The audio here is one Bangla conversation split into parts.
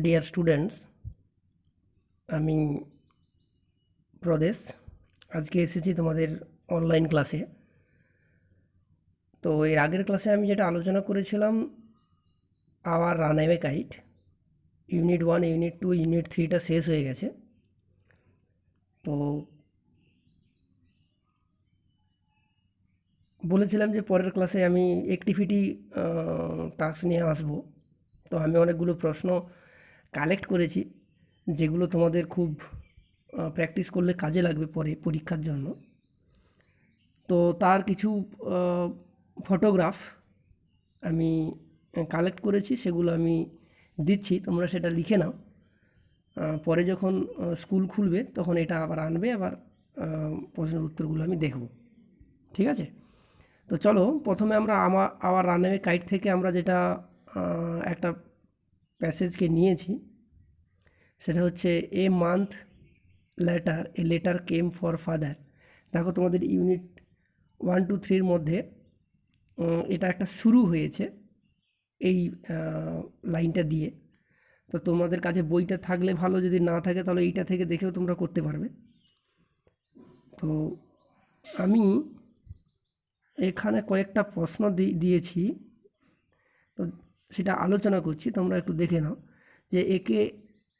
ডিয়ার স্টুডেন্টস, আমি প্রদেশ আজকে এসেছি তোমাদের অনলাইন ক্লাসে। তো এর আগের ক্লাসে আমি যেটা আলোচনা করেছিলাম, our runaway kite unit 1, unit 2, unit 3টা শেষ হয়ে গেছে। তো বলেছিলাম যে পরের ক্লাসে আমি অ্যাক্টিভিটি টাস্ক নিয়ে আসব। তো আমি অনেকগুলো প্রশ্ন কালেক্ট করেছি যেগুলো তোমাদের খুব প্র্যাকটিস করলে কাজে লাগবে পরে পরীক্ষার জন্য। তো তার কিছু ফটোগ্রাফ আমি কালেক্ট করেছি, সেগুলো আমি দিচ্ছি, তোমরা সেটা লিখে নাও। পরে যখন স্কুল খুলবে তখন এটা আবার আনবে, আবার প্রশ্নের উত্তরগুলো আমি দেখব। ঠিক আছে? তো চলো প্রথমে আমরা আওয়ার রানওয়ে কাইট থেকে আমরা যেটা একটা প্যাসেজকে নিয়েছি, সেটা হচ্ছে a month letter A letter came for father. দেখো তোমাদের ইউনিট 1, 2, 3-র মধ্যে এটা একটা শুরু হয়েছে এই লাইনটা দিয়ে। তো তোমাদের কাছে বইটা থাকলে ভালো, যদি না থাকে তাহলে এইটা থেকে দেখেও তোমরা করতে পারবে। তো আমি এখানে কয়েকটা প্রশ্ন দিয়েছি, তো সেটা আলোচনা করছি, তোমরা একটু দেখে নাও। যে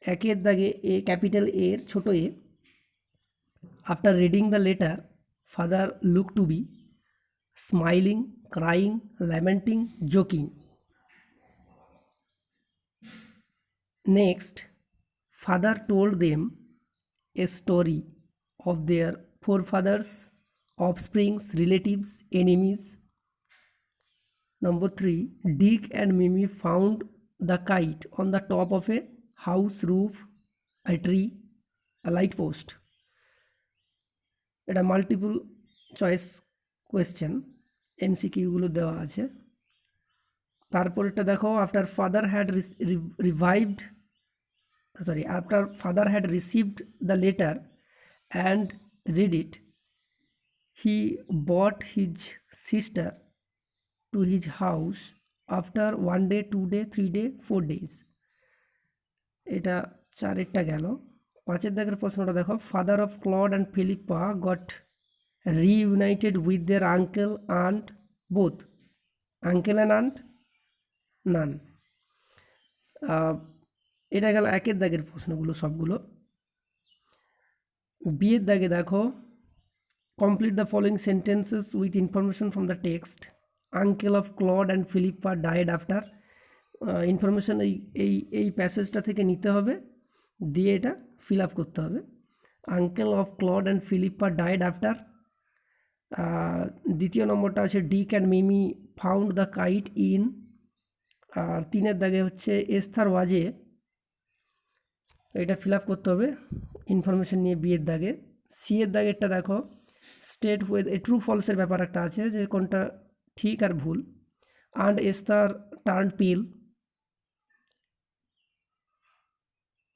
একের দাগে এ ক্যাপিটাল এর ছোট A, after reading the letter father look to be smiling, crying, lamenting, joking. Next, father told them a story of their forefathers, offsprings, relatives, enemies. Number 3, Dick and Mimi found the kite on the top of a house roof, a tree, a light post. এটা মাল্টিপল চয়েস কোয়েশ্চেন, এমসিকিউগুলো দেওয়া আছে। তারপরেটা দেখো, after father had received the letter and read it, he brought his sister to his house after 1 day, 2 day, 3 day, 4 days. এটা 4-এরটা গেল। 5-এর দাগের প্রশ্নটা দেখো, father of Claude and Philippa got reunited with their uncle aunt both. Uncle and aunt none. এটা গেল 1-এর দাগের প্রশ্নগুলো সবগুলো। বিয়ের দাগে দেখো, complete the following sentences with information from the text. Uncle of Claude and Philippa died after. Information এই প্যাসেজটা থেকে নিতে হবে, দিয়ে এটা ফিল আপ করতে হবে। Uncle of Claude and Philippa died after. দ্বিতীয় নম্বরটা আছে Dick and Mimi found the kite in. আর 3-এর দাগে হচ্ছে এস্থার ওয়াজে। এটা ফিল আপ করতে হবে ইনফরমেশন নিয়ে বিয়ের দাগে। সিয়ের দাগেরটা দেখো, স্টেট উইথ এ ট্রু ফলসের ব্যাপার একটা আছে, যে কোনটা ঠিক আর ভুল। And Esther turn pill.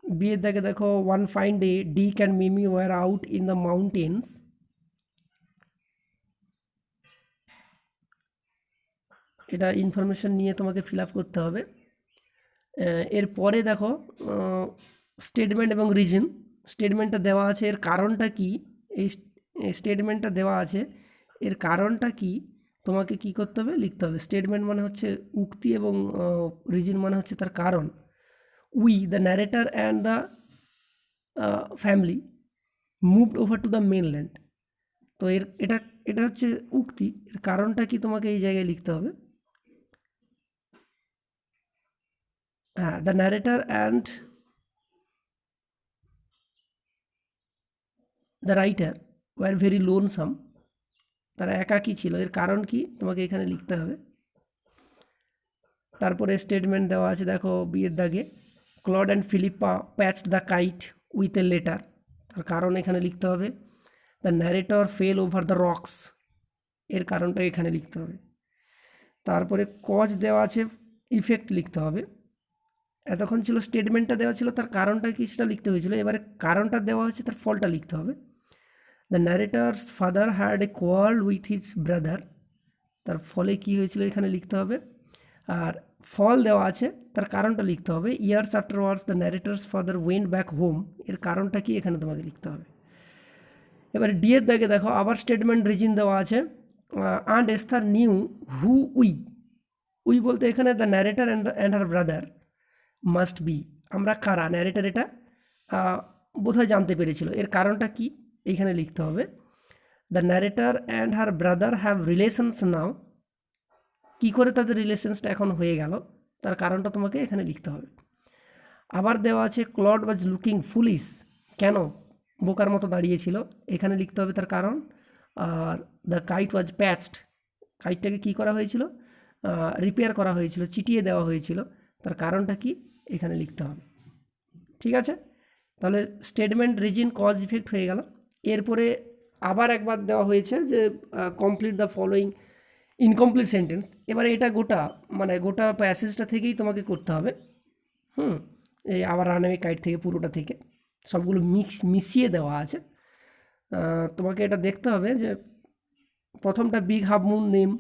বিয়ের দাগে দেখো, one fine day Dick and Mimi were out in the mountains. এটা ইনফরমেশন নিয়ে তোমাকে ফিল আপ করতে হবে। এরপরে দেখো স্টেটমেন্ট এবং রিজন। স্টেটমেন্টটা দেওয়া আছে, এর কারণটা কি, এই স্টেটমেন্টটা দেওয়া আছে, এর কারণটা কি তোমাকে কি করতে হবে, লিখতে হবে। স্টেটমেন্ট মানে হচ্ছে উক্তি এবং রিজন মানে হচ্ছে তার কারণ। We the narrator and the family moved over to the mainland. তো এটা হচ্ছে উক্তি, এর কারণটা কি তোমাকে এই জায়গায় লিখতে হবে। The narrator and the writer were very lonesome. তারা একাকী ছিল, এর কারণ কি তোমাকে এখানে লিখতে হবে। তারপরে স্টেটমেন্ট দেওয়া আছে দেখো বিয়ের দাগে, clod and Philippa patched the kite with a letter. তার কারণ এখানে লিখতে হবে। The narrator fail over the rocks, এর কারণটা এখানে লিখতে হবে। তারপরে কজ দেওয়া আছে, ইফেক্ট লিখতে হবে। এতক্ষণ ছিল স্টেটমেন্টটা দেওয়া ছিল, তার কারণটা কি সেটা লিখতে হয়েছিল, এবারে কারণটা দেওয়া হচ্ছে, তার ফলটা লিখতে হবে। The narrator's father had a quarrel with his brother, তার ফলে কি হয়েছিল এখানে লিখতে হবে। আর ফল দেওয়া আছে, তার কারণটা লিখতে হবে। Years afterwards the narrator's father went back home, এর কারণটা কি এখানে তোমাকে লিখতে হবে। এবারে ডি এর দাগে দেখো আবার স্টেটমেন্ট রিজন দেওয়া আছে। And Esther new who we বলতে এখানে the narrator and her brother must be, আমরা কারা, ন্যারেটার এটা বোধহয় জানতে পেরেছিল, এর কারণটা কি এইখানে লিখতে হবে। The narrator and her brother have relations now, কী করে তাদের রিলেশনসটা এখন হয়ে গেল, তার কারণটা তোমাকে এখানে লিখতে হবে। আবার দেওয়া আছে ক্লড ওয়াজ লুকিং ফুলিশ, কেন বোকার মতো দাঁড়িয়েছিল, এখানে লিখতে হবে তার কারণ। আর দ্য কাইট ওয়াজ প্যাচড, কাইটটাকে কী করা হয়েছিল, রিপেয়ার করা হয়েছিল, চিটিয়ে দেওয়া হয়েছিল, তার কারণটা কি এখানে লিখতে হবে। ঠিক আছে, তাহলে স্টেটমেন্ট রিজন কজ ইফেক্ট হয়ে গেল। এরপরে আবার একবার দেওয়া হয়েছে যে complete the following incomplete sentence. এবারে এটা গোটা প্যাসেজটা থেকেই তোমাকে করতে হবে। এই আবার রানওয়ে কাইট থেকে পুরোটা থেকে সবগুলো মিশিয়ে দেওয়া আছে। তোমাকে এটা দেখতে হবে যে প্রথমটা বিগ হাফ মুন নেম,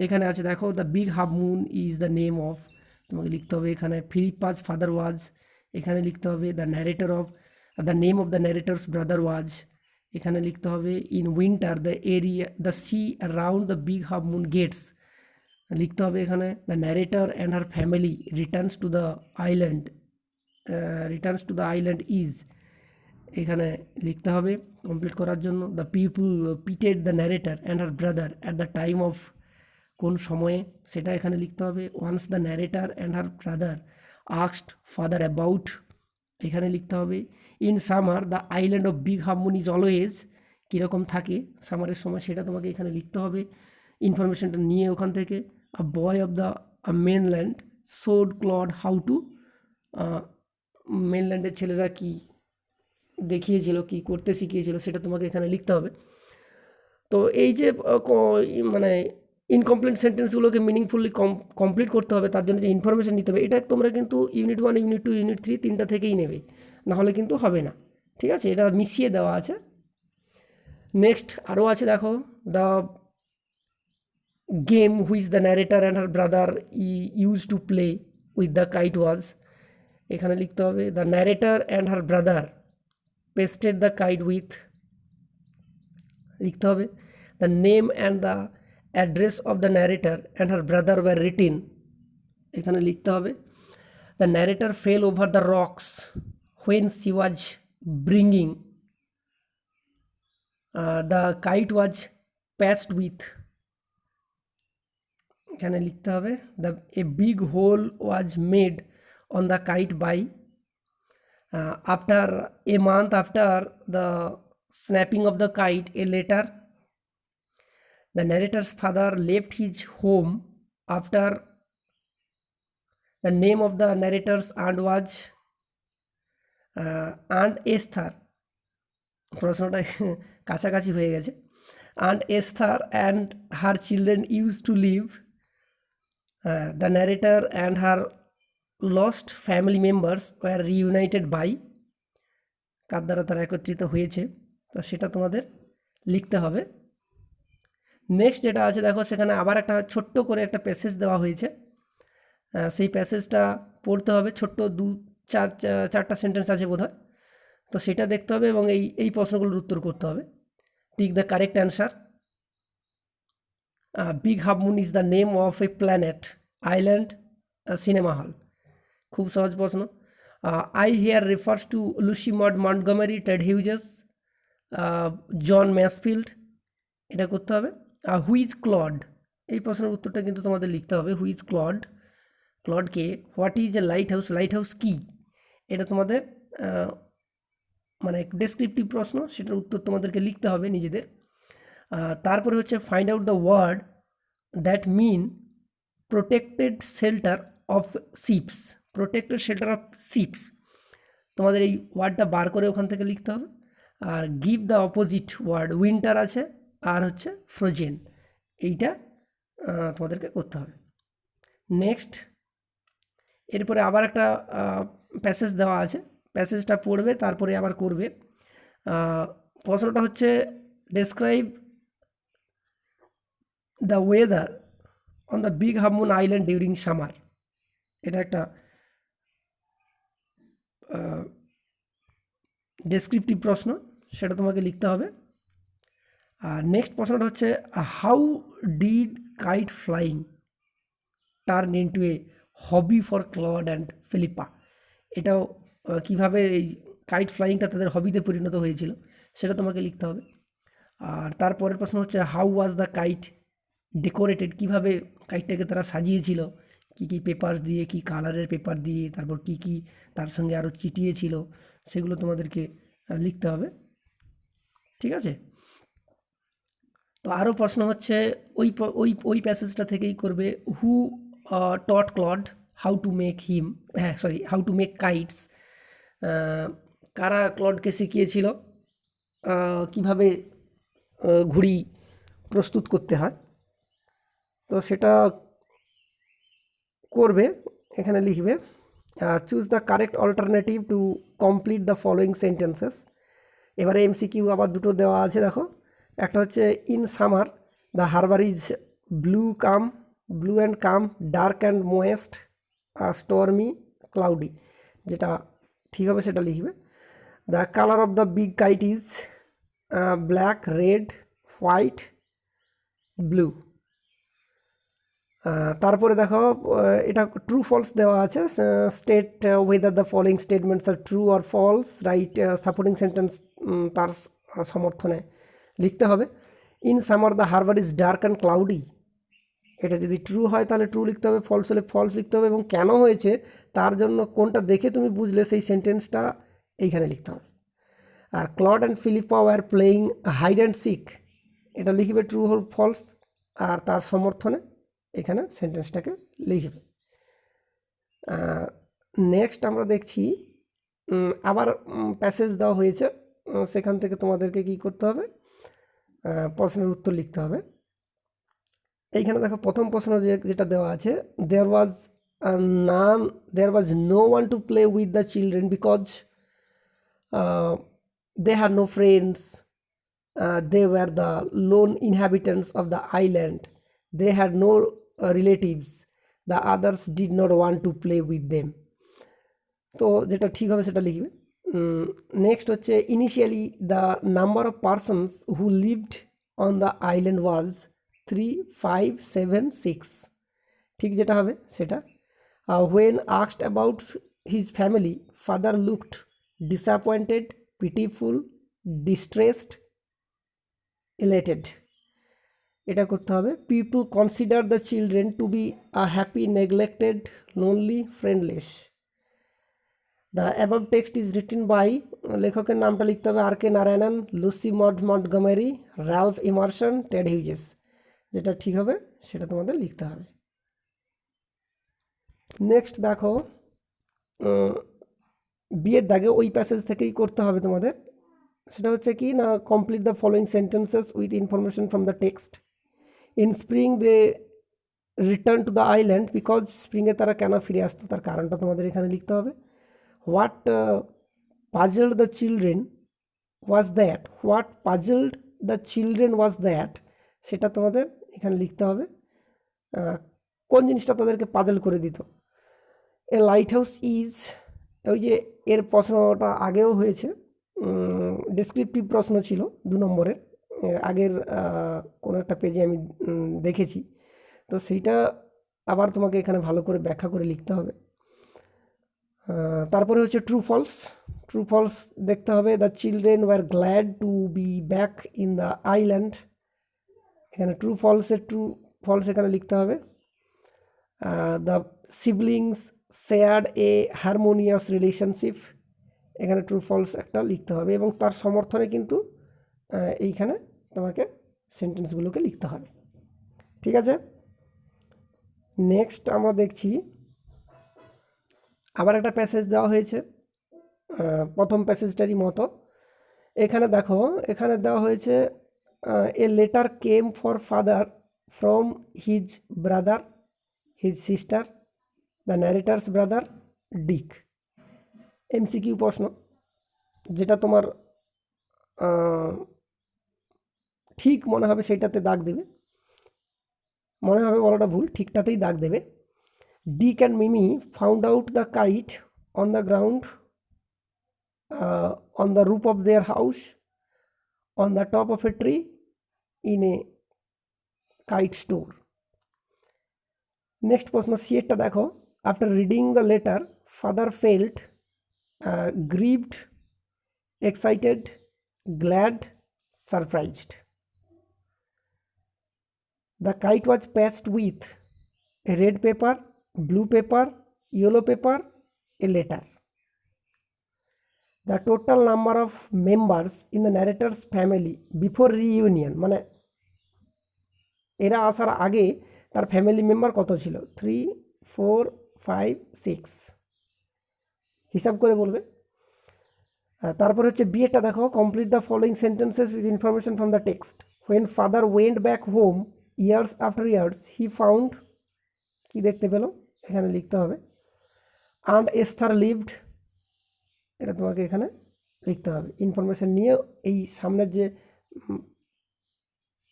এখানে আছে দেখো the big half moon is the name of, তোমাকে লিখতে হবে এখানে ফিলিপাস ফাদার ওয়াজ, এখানে লিখতে হবে the narrator of, the name of the narrator's brother was, এখানে লিখতে হবে in winter the area the sea around the big half moon gates, লিখতে হবে এখানে the narrator and her family returns to the island is, এখানে লিখতে হবে কমপ্লিট করার জন্য the people pitied the narrator and her brother at the time of, কোন সময়ে সেটা এখানে লিখতে হবে। Once the narrator and her brother asked father about, এখানে লিখতে হবে in summer the island of big half moon is always, কীরকম থাকে সামারের সময় সেটা তোমাকে এখানে লিখতে হবে, ইনফরমেশনটা নিয়ে ওখান থেকে। A boy of the mainland showed Claude how to, মেনল্যান্ডের ছেলেরা কি দেখিয়েছিল, কি করতে শিখিয়েছিল সেটা তোমাকে এখানে লিখতে হবে। তো এই যে মানে ইনকমপ্লিট সেন্টেন্সগুলোকে মিনিংফুলি কমপ্লিট করতে হবে, তার জন্য যে ইনফরমেশান নিতে হবে, এটা তোমরা কিন্তু ইউনিট 1 ইউনিট 2 ইউনিট 3 তিনটা থেকেই নেবে, নাহলে কিন্তু হবে না। ঠিক আছে, এটা মিশিয়ে দেওয়া আছে। নেক্সট আরও আছে দেখো the game which the narrator and her brother use to play with the kite ওয়াজ, এখানে লিখতে হবে the narrator and her brother pasted the kite with, লিখতে হবে the name and the address of the narrator and her brother were written, এখানে লিখতে হবে the narrator fail over the rocks when she was bringing the kite was patched with, এখানে লিখতে হবে the a big hole was made on the kite by after a month after the snapping of the kite, a letter. The narrator's father left his home after the name of the narrator's aunt was Aunt Esther, প্রশ্নটা কাছাকাছি হয়ে গেছে। Aunt Esther and her children used to live. The narrator and her lost family members were reunited by, কার দ্বারা তারা একত্রিত হয়েছে, তো সেটা তোমাদের লিখতে হবে। নেক্সট যেটা আছে দেখো সেখানে আবার একটা ছোট্ট করে একটা প্যাসেজ দেওয়া হয়েছে, সেই প্যাসেজটা পড়তে হবে, ছোট্ট চারটা সেন্টেন্স আছে বোধহয়, তো সেটা দেখতে হবে এবং এই প্রশ্নগুলোর উত্তর করতে হবে। Tick the correct answer. Big half moon is the name of a planet, island, cinema hall, খুব সহজ প্রশ্ন। I here refers to Lucy Maud Montgomery, Ted Hughes, John Masefield, এটা করতে হবে। হুইজ ক্লড, এই প্রশ্নের উত্তরটা কিন্তু তোমাদের লিখতে হবে, হুইজ ক্লডকে। What is a lighthouse, lighthouse কী, এটা তোমাদের মানে ডেসক্রিপটিভ প্রশ্ন, সেটার উত্তর তোমাদেরকে লিখতে হবে নিজেদের। তারপরে হচ্ছে find out the word that mean protected shelter of ships, protected shelter of ships, তোমাদের এই ওয়ার্ডটা বার করে ওখান থেকে লিখতে হবে। আর give the opposite word, winter আছে আর হচ্ছে ফ্রোজেন, এইটা তোমাদেরকে করতে হবে। নেক্সট এরপরে আবার একটা প্যাসেজ দেওয়া আছে, প্যাসেজটা পড়বে তারপরে আবার করবে। প্রশ্নটা হচ্ছে describe the weather on the big half moon island during summer, এটা একটা ডেসক্রিপটিভ প্রশ্ন, সেটা তোমাকে লিখতে হবে। আর নেক্সট প্রশ্নটা হচ্ছে, how did kite flying turn into a hobby for clod and Philippa. এটাও কীভাবে এই কাইট ফ্লাইংটা তাদের হবিতে পরিণত হয়েছিল সেটা তোমাকে লিখতে হবে। আর তারপরের প্রশ্ন হচ্ছে, how was the kite decorated, কীভাবে কাইটটাকে তারা সাজিয়েছিল, কী কী পেপার দিয়ে, কী কালারের পেপার দিয়ে, তারপর কী কী তার সঙ্গে আরও চিটিয়েছিল, সেগুলো তোমাদেরকে লিখতে হবে। ঠিক আছে? তো আরও প্রশ্ন হচ্ছে ওই প্যাসেজটা থেকেই করবে, who taught Claude how to make him, হ্যাঁ sorry, how to make kites, কারা ক্লডকে শিখিয়েছিল কীভাবে ঘুড়ি প্রস্তুত করতে হয়। তো সেটা করবে, এখানে লিখবে, choose the correct alternative to complete the following sentences. এবারে এমসিকিউ আবার দুটো দেওয়া আছে, দেখো। একটা হচ্ছে, in summer the harbour is blue and calm, dark and moist, stormy, cloudy. যেটা ঠিক হবে সেটা লিখবে। The colour of the big kite is black, red, white, blue. তারপরে দেখো, এটা ট্রু ফলস দেওয়া আছে, state whether the following statements are true or false, write supporting sentence তার সমর্থনে লিখতে হবে। In summer the harbour is dark and cloudy, এটা যদি ট্রু হয় তাহলে ট্রু লিখতে হবে, ফলস হলে ফলস লিখতে হবে, এবং কেন হয়েছে তার জন্য কোনটা দেখে তুমি বুঝলে সেই সেন্টেন্সটা এইখানে লিখতে হবে। আর Claude and Philipa were playing hide and seek, এটা লিখবে ট্রু হল ফলস, আর তার সমর্থনে এখানে সেন্টেন্সটাকে লিখবে। নেক্সট আমরা দেখছি, আবার প্যাসেজ দেওয়া হয়েছে, সেখান থেকে তোমাদেরকে কী করতে হবে, প্রশ্নের উত্তর লিখতে হবে। এইখানে দেখো প্রথম প্রশ্ন যেটা দেওয়া আছে, there was no one to play with the children because they had no friends, they were the lone inhabitants of the island, they had no relatives, the others did not want to play with them। তো যেটা ঠিক হবে সেটা লিখবে। নেক্সট হচ্ছে, initially the number of persons who lived on the island was 3, 5, 7, 6, ঠিক যেটা হবে সেটা। When asked about his family, father looked disappointed, pitiful, distressed, elated, এটা করতে হবে। People consider the children to be a happy, neglected, lonely, friendless. The above text is written by, লেখকের নামটা লিখতে হবে, R K Narayanan, Lucy Montgomery, Ralph Emerson, Ted Hughes. যেটা ঠিক হবে সেটা তোমাদের লিখতে হবে। নেক্সট দেখো, বিয়ের দাগে ওই প্যাসেজ থেকেই করতে হবে তোমাদের। সেটা হচ্ছে কি না, complete the following sentences with information from the text. In spring they return to the island, because স্প্রিংয়ে তারা কেন ফিরে আসতো তার কারণটা তোমাদের এখানে লিখতে হবে। What puzzled the children was that, সেটা তোমাদের এখানে লিখতে হবে, কোন জিনিসটা তাদেরকে পাজল করে দিত। এ লাইট হাউস ইজ, ওই যে এর প্রশ্নটা আগেও হয়েছে, ডেসক্রিপটিভ প্রশ্ন ছিল 2 নম্বরের, আগের কোনো একটা পেজে আমি দেখেছি। তো সেইটা আবার তোমাকে এখানে ভালো করে ব্যাখ্যা করে লিখতে হবে। তারপরে হচ্ছে ট্রু ফলস দেখতে হবে। The children were glad to be back in the island, এখানে ট্রু ফলস এখানে লিখতে হবে। The siblings shared A harmonious relationship, এখানে ট্রু ফলস একটা লিখতে হবে, এবং তার সমর্থনে কিন্তু এইখানে তোমাকে সেন্টেন্সগুলোকে লিখতে হবে। ঠিক আছে? নেক্সট আমরা দেখছি, আবার একটা প্যাসেজ দেওয়া হয়েছে প্রথম প্যাসেজটারই মতো। এখানে দেখো, এখানে দেওয়া হয়েছে, a letter came for father from his brother, his sister, the narrator's brother, Dick. MCQ প্রশ্ন, যেটা তোমার ঠিক মনে হবে সেইটাতে দাগ দেবে, মনে হবে বলাটা ভুল, ঠিকটাতেই দাগ দেবে। Dick and Mimi found out the kite on the ground, on the roof of their house, on the top of a tree, in a kite store. Next প্রশ্ন সিয়েরটা দেখো, after reading the letter father felt grieved, excited, glad, surprised. The kite was patched with a red paper, blue paper, yellow paper, a letter. The total number of members in the narrator's family before reunion, মানে এরা আসার আগে তার ফ্যামিলি মেম্বার কত ছিল? 3, 4, 5, 6 হিসাব করে বলবে। তারপর হচ্ছে বিয়েটা দেখো, complete the following sentences with information from the text. When father went back home years after years he found, কি দেখতে পেলো এখানে লিখতে হবে। অ্যান্ড এস্থার লিভড, এটা তোমাকে এখানে লিখতে হবে। ইনফরমেশন নিয়ে এই সামনের যে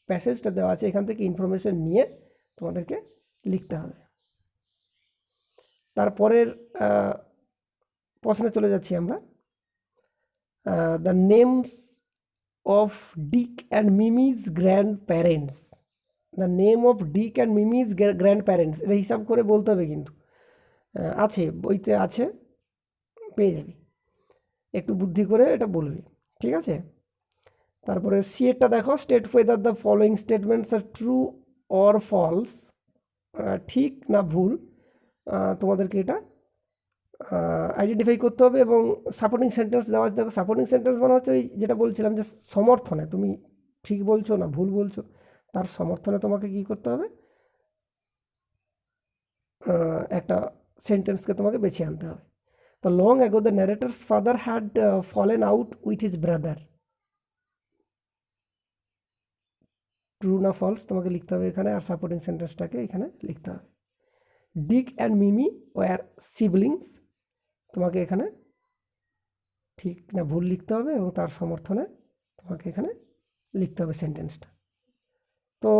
প্যাসেজটা দেওয়া আছে এখান থেকে ইনফরমেশন নিয়ে তোমাদেরকে লিখতে হবে। তারপরের প্রশ্নে চলে যাচ্ছি আমরা। The names of Dick and Mimi's grandparents. The name of Dick and Mimi's grandparents, এটা হিসাব করে বলতে হবে কিন্তু। আছে, বইতে আছে, পেয়ে যাবি, একটু বুদ্ধি করে এটা বলবি, ঠিক আছে। তারপরে সিএরটা দেখো, state whether the following statements are true or false, ঠিক না ভুল তোমাদেরকে এটা আইডেন্টিফাই করতে হবে। এবং সাপোর্টিং সেন্টেন্স দেওয়া আছে, দেখো সাপোর্টিং সেন্টেন্স মানে হচ্ছে ওই যেটা বলছিলাম যে সমর্থনে, তুমি ঠিক বলছো না ভুল বলছো তার সমর্থনে তোমাকে কি করতে হবে, একটা সেন্টেন্সকে তোমাকে বেছে আনতে হবে। তো long ago the narrator's father had fallen out with his brother, true না ফলস তোমাকে লিখতে হবে এখানে, আর সাপোর্টিং সেন্টেন্সটাকে এখানে লিখতে হবে। Dick and Mimi were siblings, তোমাকে এখানে ঠিক না ভুল লিখতে হবে এবং তার সমর্থনে তোমাকে এখানে লিখতে হবে সেন্টেন্সটা। তো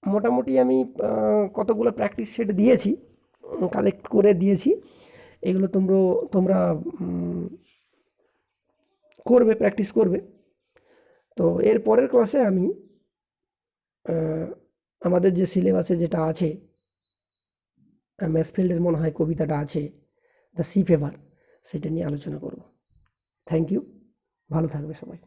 মোটামুটি আমি কতগুলো প্র্যাকটিস সেট দিয়েছি, কালেক্ট করে দিয়েছি, এগুলো তোমরা করবে, প্র্যাকটিস করবে। তো এর পরের ক্লাসে আমি আমাদের যে সিলেবাসে যেটা আছে, ম্যাসফিল্ডের মনে হয় কবিতাটা আছে, দ্য সি ফেভার, সেটা নিয়ে আলোচনা করব। থ্যাংক ইউ, ভালো থাকবে সবাই।